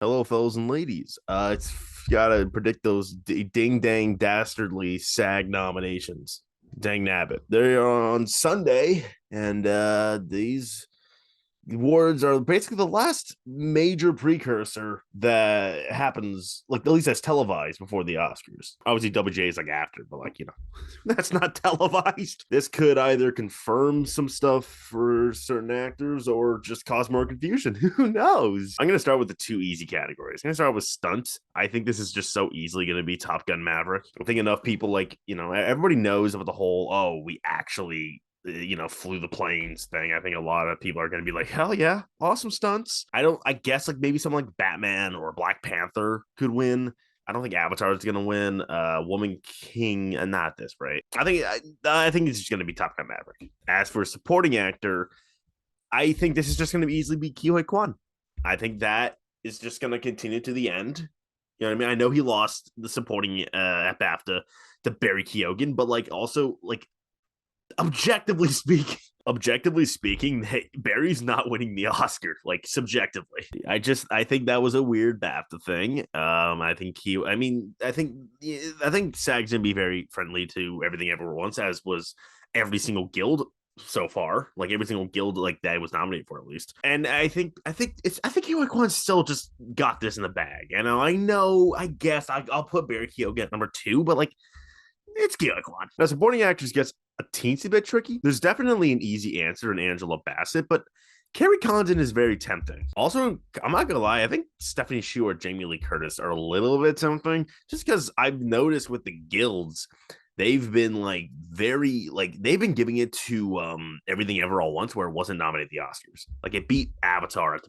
Hello, fellows and ladies. It's gotta predict those ding dang dastardly SAG nominations. Dang nabbit. They're on Sunday, and these awards are basically the last major precursor that happens, like at least that's televised before the Oscars. Obviously, WJ is like after, but like that's not televised. This could either confirm some stuff for certain actors or just cause more confusion. Who knows? I'm gonna start with the two easy categories. I'm gonna start with stunt. I think this is just so easily gonna be Top Gun Maverick. I think enough people everybody knows about the whole we actually flew the planes thing. I think a lot of people are going to be like, hell yeah, awesome stunts. I guess like maybe something like Batman or Black Panther could win. I don't think Avatar is going to win. Woman King, not this, right? I think it's just going to be Top Gun Maverick. As for supporting actor, I think this is just going to easily be Ke Huy Quan. I think that is just going to continue to the end. You know what I mean? I know he lost the supporting at BAFTA to Barry Keoghan, but like also like objectively speaking, Barry's not winning the Oscar, like subjectively. I think that was a weird BAFTA thing. I think SAG's gonna be very friendly to everything everyone wants, as was every single guild so far, like every single guild like that was nominated for at least. And I think Ke Huy Quan still just got this in the bag. I guess I'll put Barry Keoghan at number two, but like it's Ke Huy Quan. Now, supporting actress gets a teensy bit tricky. There's definitely an easy answer in Angela Bassett, but Carrie Condon is very tempting. Also, I'm not gonna lie, I think Stephanie Hsu or Jamie Lee Curtis are a little bit tempting, just because I've noticed with the guilds, they've been they've been giving it to Everything Ever All Once, where it wasn't nominated at the Oscars. Like it beat Avatar at the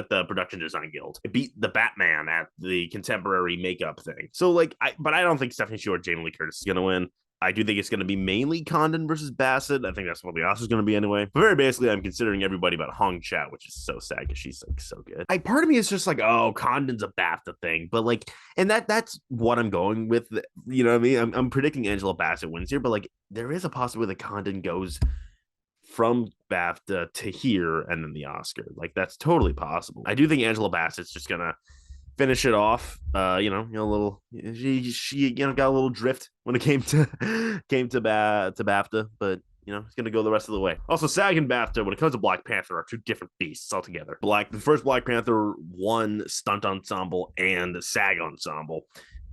the production design guild. It beat the Batman at the contemporary makeup thing. So but I don't think Stephanie Hsu or Jamie Lee Curtis is gonna win. I do think it's going to be mainly Condon versus Bassett. I think that's what the Oscar's going to be anyway. But very basically, I'm considering everybody but Hong Chat, which is so sad because she's like so good. Part of me is just like, oh, Condon's a BAFTA thing, but like, and that's what I'm going with. You know what I mean? I'm predicting Angela Bassett wins here, but like, there is a possibility that Condon goes from BAFTA to here and then the Oscar. Like, that's totally possible. I do think Angela Bassett's just gonna finish it off. A little she got a little drift when it came to BAFTA, but it's gonna go the rest of the way. Also, SAG and BAFTA, when it comes to Black Panther, are two different beasts altogether. The first Black Panther won stunt ensemble and SAG ensemble.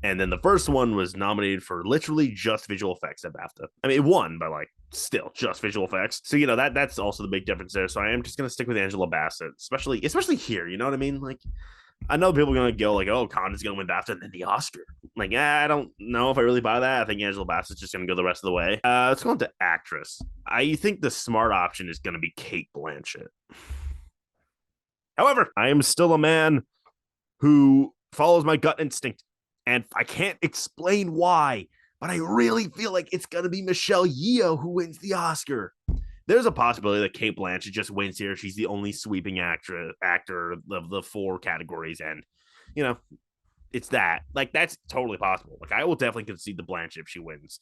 And then the first one was nominated for literally just visual effects at BAFTA. I mean, it won, but like still just visual effects. So that's also the big difference there. So I am just gonna stick with Angela Bassett, especially here. You know what I mean? Like I know people are going to go like, oh, Condon's going to win BAFTA and then the Oscar. Like, I don't know if I really buy that. I think Angela Bassett's just going to go the rest of the way. Let's go on to actress. I think the smart option is going to be Cate Blanchett. However, I am still a man who follows my gut instinct, and I can't explain why, but I really feel like it's going to be Michelle Yeoh who wins the Oscar. There's a possibility that Cate Blanchett just wins here. She's the only sweeping actor of the four categories, and it's that. Like that's totally possible. Like I will definitely concede the Blanchett if she wins.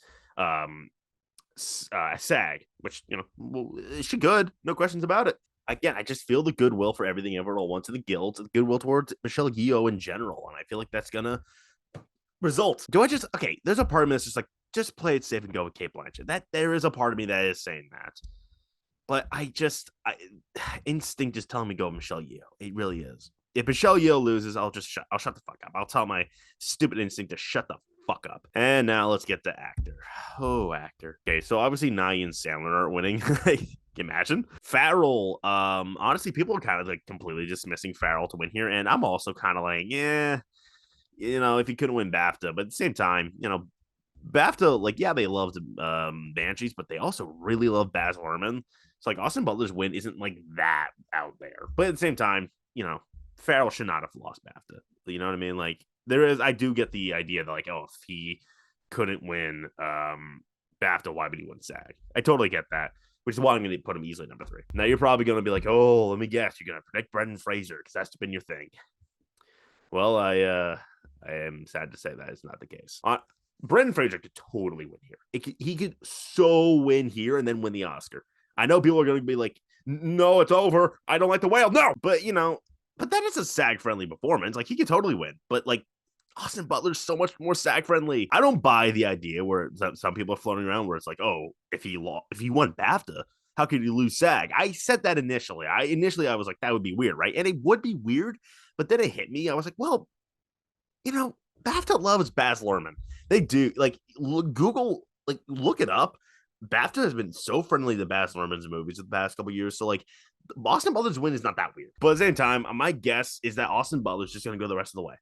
SAG, which she could, no questions about it. Again, I just feel the goodwill for Everything Ever All Once in the guilds, and the goodwill towards Michelle Yeoh in general, and I feel like that's gonna result. There's a part of me that's just like, just play it safe and go with Cate Blanchett. That there is a part of me that is saying that. But instinct is telling me go Michelle Yeoh. It really is. If Michelle Yeoh loses, I'll shut the fuck up. I'll tell my stupid instinct to shut the fuck up. And now let's get to actor. Oh, actor. Okay, so obviously Nye and Sandler are winning. Can you imagine? Farrell, honestly, people are kind of like completely dismissing Farrell to win here. And I'm also kind of like, yeah, if he couldn't win BAFTA. But at the same time, BAFTA, like, yeah, they loved Banshees, but they also really love Baz Luhrmann. So like Austin Butler's win isn't like that out there. But at the same time, Farrell should not have lost BAFTA. You know what I mean? Like I do get the idea that like, oh, if he couldn't win BAFTA, why would he win SAG? I totally get that, which is why I'm going to put him easily number 3. Now you're probably going to be like, oh, let me guess, you're going to predict Brendan Fraser because that's been your thing. Well, I am sad to say that is not the case. Brendan Fraser could totally win here. He could so win here and then win the Oscar. I know people are going to be like, no, it's over. I don't like the whale. No, but But that is a SAG friendly performance. Like he could totally win. But like Austin Butler's so much more SAG friendly. I don't buy the idea where some people are floating around where it's like, oh, if he won BAFTA, how could he lose SAG? I said that initially. I was like, that would be weird, right? And it would be weird, but then it hit me. I was like, well, BAFTA loves Baz Luhrmann. They do. Like Google, like look it up. BAFTA has been so friendly to Baz Luhrmann's movies the past couple years. So like Austin Butler's win is not that weird. But at the same time, my guess is that Austin Butler's just gonna go the rest of the way.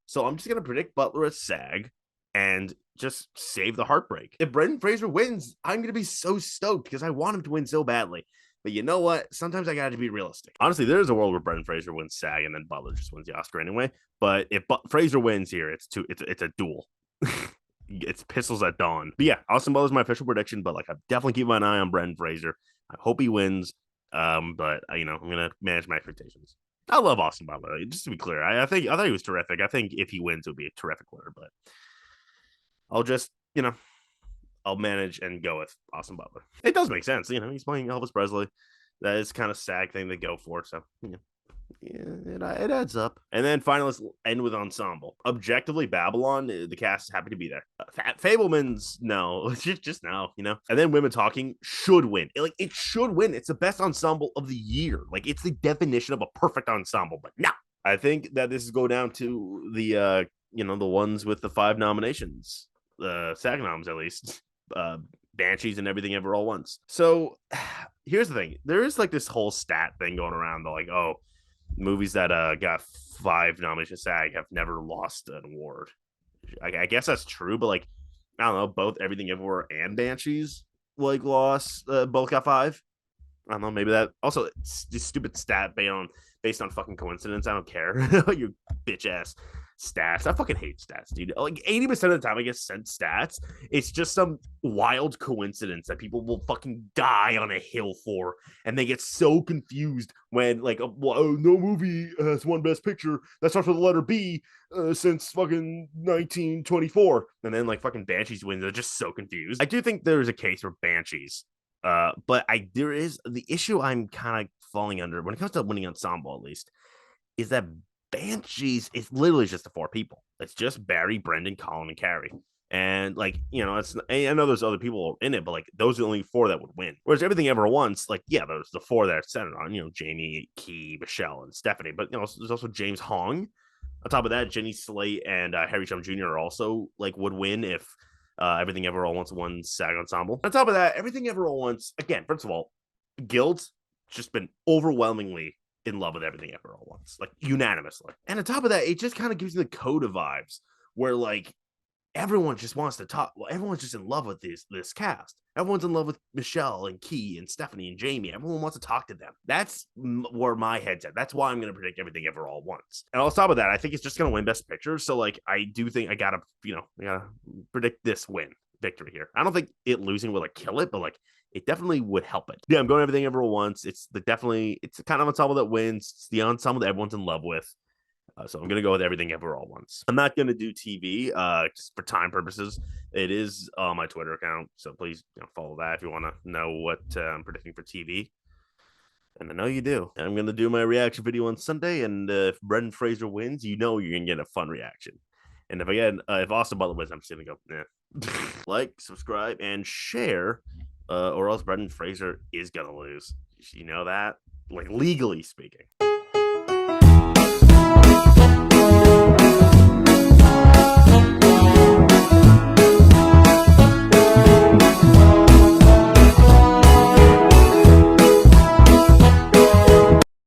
So I'm just gonna predict Butler at SAG and just save the heartbreak. If Brendan Fraser wins, I'm gonna be so stoked because I want him to win so badly. But you know what? Sometimes I gotta be realistic. Honestly, there's a world where Brendan Fraser wins SAG and then Butler just wins the Oscar anyway. But if Fraser wins here, it's a duel. It's pistols at dawn. But yeah, Austin Butler's my official prediction. But like, I'm definitely keeping an eye on Brendan Fraser. I hope he wins. But I'm gonna manage my expectations. I love Austin Butler. Just to be clear, I thought he was terrific. I think if he wins, it would be a terrific winner. But I'll just I'll manage and go with Austin Butler. It does make sense. He's playing Elvis Presley. That is kind of SAG thing to go for. So yeah, it adds up. And then finally, let's end with ensemble. Objectively, Babylon, the cast is happy to be there. Fablemans, no, just no, And then Women Talking should win. It should win. It's the best ensemble of the year. Like it's the definition of a perfect ensemble. But no, I think that this is go down to the the ones with the 5 nominations, SAG noms at least. Banshees and Everything Ever All Once. So here's the thing. There is like this whole stat thing going around. They're like, oh, movies that got 5 nominations SAG have never lost an award. I guess that's true, but like, I don't know, both Everything Everywhere and Banshees like lost, both got 5. I don't know, maybe that also it's this stupid stat based on fucking coincidence. I don't care. You bitch ass stats. I fucking hate stats, dude. Like 80% of the time I get sent stats, it's just some wild coincidence that people will fucking die on a hill for, and they get so confused when like no movie has won Best Picture that starts with the letter B since fucking 1924, and then like fucking Banshees wins. They're just so confused. I do think there's a case for Banshees. But there is the issue I'm kind of falling under when it comes to winning ensemble, at least, is that Banshees is literally just the 4 people. It's just Barry, Brendan, Colin, and Carrie. And like, it's I know there's other people in it, but like those are the only 4 that would win. Whereas Everything Ever Once, like, yeah, there's the 4 that are centered on, Jamie, Key, Michelle, and Stephanie. But there's also James Hong. On top of that, Jenny Slate and Harry Chum Jr. are also like would win if Everything Ever All Once won SAG Ensemble. On top of that, Everything Ever All Once, again, first of all, Guild's just been overwhelmingly in love with Everything Ever All Once, like unanimously. And on top of that, it just kind of gives me the Coda vibes where like everyone just wants to talk. Well, everyone's just in love with this cast. Everyone's in love with Michelle and Key and Stephanie and Jamie. Everyone wants to talk to them. That's where my head's at. That's why I'm going to predict Everything Ever All Once. And on top of that, I think it's just going to win Best Picture. So like, I do think I gotta predict this victory here. I don't think it losing will like kill it, but like it definitely would help it. Yeah, I'm going Everything Ever All Once. It's the kind of ensemble that wins. It's the ensemble that everyone's in love with. So I'm going to go with Everything Ever All Once. I'm not going to do TV just for time purposes. It is on my Twitter account, so please follow that if you want to know what I'm predicting for TV. And I know you do. I'm going to do my reaction video on Sunday, and if Brendan Fraser wins, you're going to get a fun reaction. And if Austin Butler wins, I'm just going to go, like, subscribe, and share, or else Brendan Fraser is going to lose. You know that? Like, legally speaking.